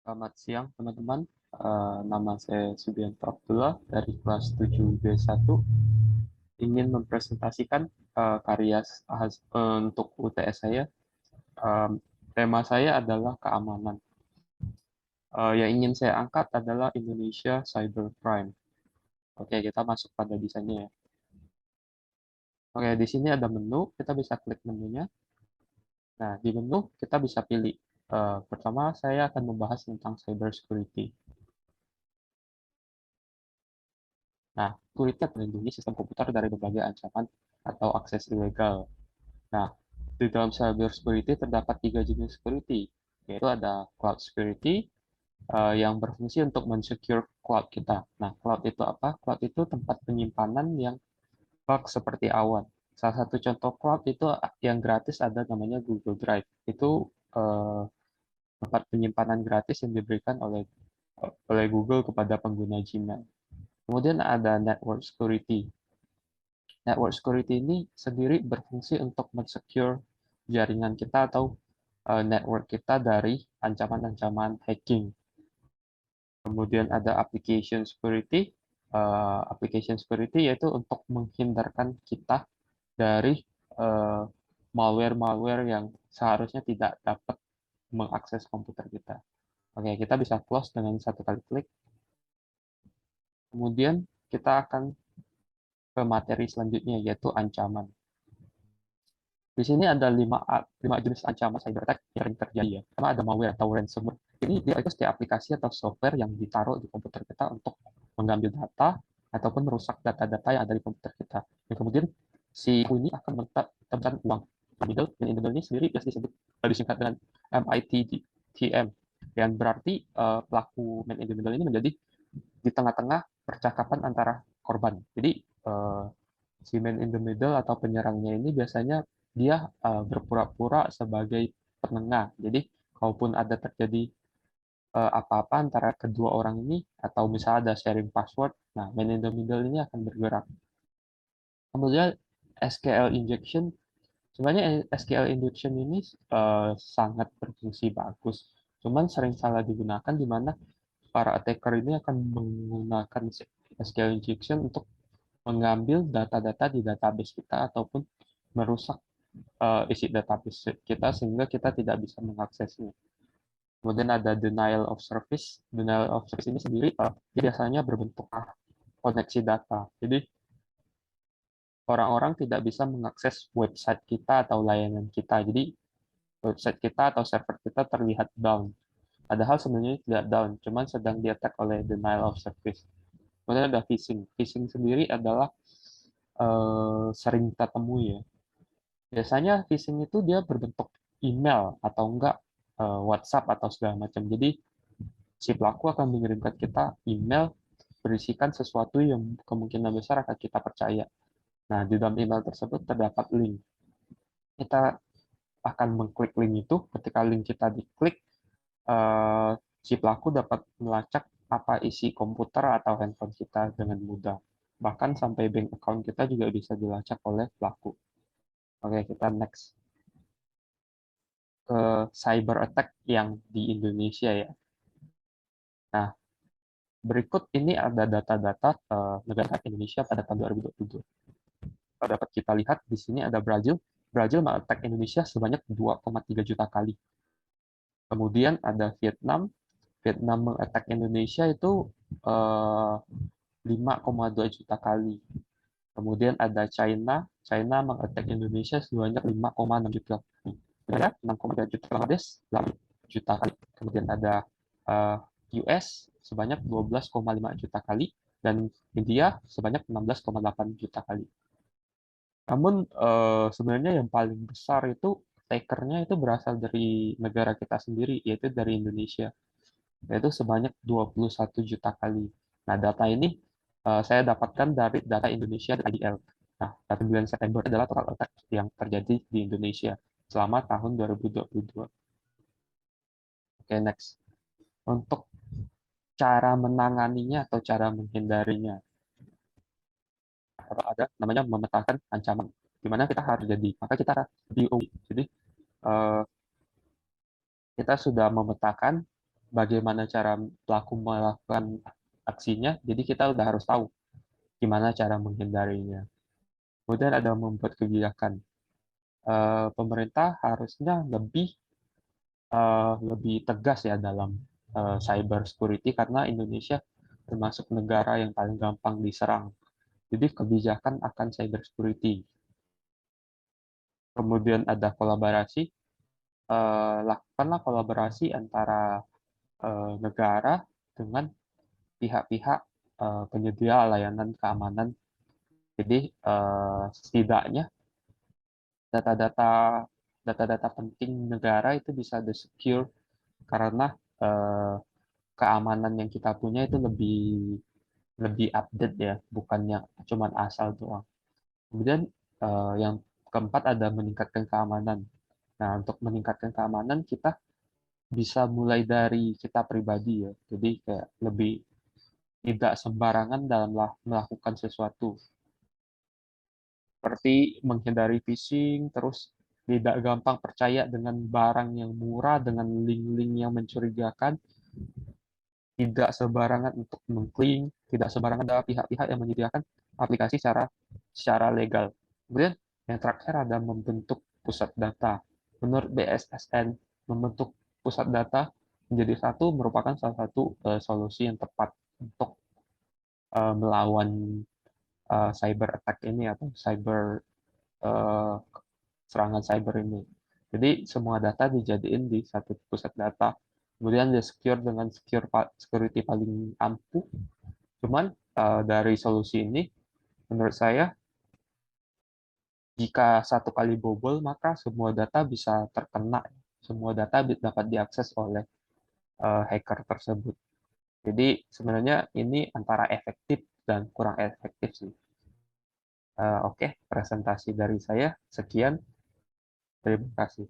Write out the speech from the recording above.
Selamat siang, teman-teman. Nama saya Subianto Abdullah dari kelas 7B1. Ingin mempresentasikan karya untuk UTS saya. Tema saya adalah keamanan. Yang ingin saya angkat adalah Indonesia Cybercrime. Oke, kita masuk pada desainnya ya. Oke, di sini ada menu, kita bisa klik menunya. Nah, di menu kita bisa pilih. Pertama, saya akan membahas tentang cybersecurity. Nah, security melindungi sistem komputer dari berbagai ancaman atau akses ilegal. Nah, di dalam cyber security terdapat tiga jenis security, yaitu ada cloud security yang berfungsi untuk mensecure cloud kita. Nah, cloud itu apa? Cloud itu tempat penyimpanan yang bug seperti awan. Salah satu contoh cloud itu yang gratis ada namanya Google Drive. Itu tempat penyimpanan gratis yang diberikan oleh Google kepada pengguna Gmail. Kemudian ada network security. Network security ini sendiri berfungsi untuk mensecure jaringan kita atau network kita dari ancaman-ancaman hacking. Kemudian ada application security. Application security yaitu untuk menghindarkan kita dari malware-malware yang seharusnya tidak dapat mengakses komputer kita. Oke, kita bisa close dengan satu kali klik. Kemudian kita akan ke materi selanjutnya, yaitu ancaman. Di sini ada lima jenis ancaman cyber attack yang sering terjadi ya. Pertama ada malware atau ransomware. Ini dia itu setiap aplikasi atau software yang ditaruh di komputer kita untuk mengambil data ataupun merusak data-data yang ada di komputer kita. Dan kemudian si ini akan menemukan uang. In the middle ini sendiri biasa disingkat dengan MITM. Yang berarti pelaku man in the middle ini menjadi di tengah-tengah percakapan antara korban. Jadi si man in the middle atau penyerangnya ini biasanya dia berpura-pura sebagai penengah. Jadi, kalaupun ada terjadi apa-apa antara kedua orang ini, atau misalnya ada sharing password, nah, man in the middle ini akan bergerak. Kemudian, SQL injection, sebenarnya SQL injection ini sangat berfungsi bagus, cuman sering salah digunakan di mana para attacker ini akan menggunakan SQL injection untuk mengambil data-data di database kita ataupun merusak isi database kita sehingga kita tidak bisa mengaksesnya. Kemudian ada denial of service. Denial of service ini sendiri biasanya berbentuk koneksi data. Jadi orang-orang tidak bisa mengakses website kita atau layanan kita. Jadi website kita atau server kita terlihat down. Padahal sebenarnya tidak down, cuman sedang di-attack oleh denial of service. Kemudian ada phishing. Phishing sendiri adalah sering kita temui ya. Biasanya phishing itu dia berbentuk email atau enggak WhatsApp atau segala macam. Jadi si pelaku akan mengirimkan kita email berisikan sesuatu yang kemungkinan besar akan kita percaya. Nah, di dalam email tersebut terdapat link. Kita akan mengklik link itu. Ketika link kita diklik, si pelaku dapat melacak apa isi komputer atau handphone kita dengan mudah. Bahkan sampai bank account kita juga bisa dilacak oleh pelaku. Oke, kita next ke cyber attack yang di Indonesia ya. Nah, berikut ini ada data-data negara Indonesia pada tahun 2022. Dapat kita lihat di sini ada Brazil. Brazil mengattack Indonesia sebanyak 2,3 juta kali. Kemudian ada Vietnam. Vietnam mengattack Indonesia itu 5,2 juta kali. Kemudian ada China. China mengattack Indonesia sebanyak 5,6 juta kali. Ya, 6,3 juta Bangladesh, 8 juta kali. Kemudian ada US sebanyak 12,5 juta kali dan India sebanyak 16,8 juta kali. Namun sebenarnya yang paling besar itu takernya itu berasal dari negara kita sendiri, yaitu dari Indonesia, yaitu sebanyak 21 juta kali. Nah, data ini saya dapatkan dari data Indonesia dari IDL. Nah, data bulan September adalah total attack yang terjadi di Indonesia selama tahun 2022. Oke, next. Untuk cara menanganinya atau cara menghindarinya, ada namanya memetakan ancaman. Di mana kita harus jadi, maka kita DOI. Jadi, kita sudah memetakan bagaimana cara pelaku melakukan aksinya, jadi kita udah harus tahu gimana cara menghindarinya. Kemudian ada membuat kebijakan. Pemerintah harusnya lebih tegas ya dalam cyber security karena Indonesia termasuk negara yang paling gampang diserang. Jadi kebijakan akan cyber security. Kemudian ada kolaborasi, lakukanlah kolaborasi antara negara dengan pihak-pihak penyedia layanan keamanan. Jadi setidaknya data-data data-data penting negara itu bisa di-secure karena keamanan yang kita punya itu lebih lebih update ya, bukannya cuma asal doang. Kemudian yang keempat ada meningkatkan keamanan. Nah, untuk meningkatkan keamanan kita bisa mulai dari kita pribadi ya. Jadi kayak lebih tidak sembarangan dalam melakukan sesuatu. Seperti menghindari phishing, terus tidak gampang percaya dengan barang yang murah, dengan link-link yang mencurigakan, tidak sembarangan untuk mengklik, tidak sembarangan ada pihak-pihak yang menyediakan aplikasi secara legal. Kemudian yang terakhir ada membentuk pusat data. Menurut BSSN, membentuk pusat data menjadi satu merupakan salah satu solusi yang tepat untuk melawan cyber attack ini atau uh, serangan cyber ini. Jadi semua data dijadiin di satu pusat data, kemudian dia secure dengan security paling ampuh. Cuman dari solusi ini, menurut saya, jika satu kali bobol, maka semua data bisa terkena, semua data dapat diakses oleh hacker tersebut. Jadi sebenarnya ini antara efektif dan kurang efektif sih. Oke, presentasi dari saya sekian. Terima kasih.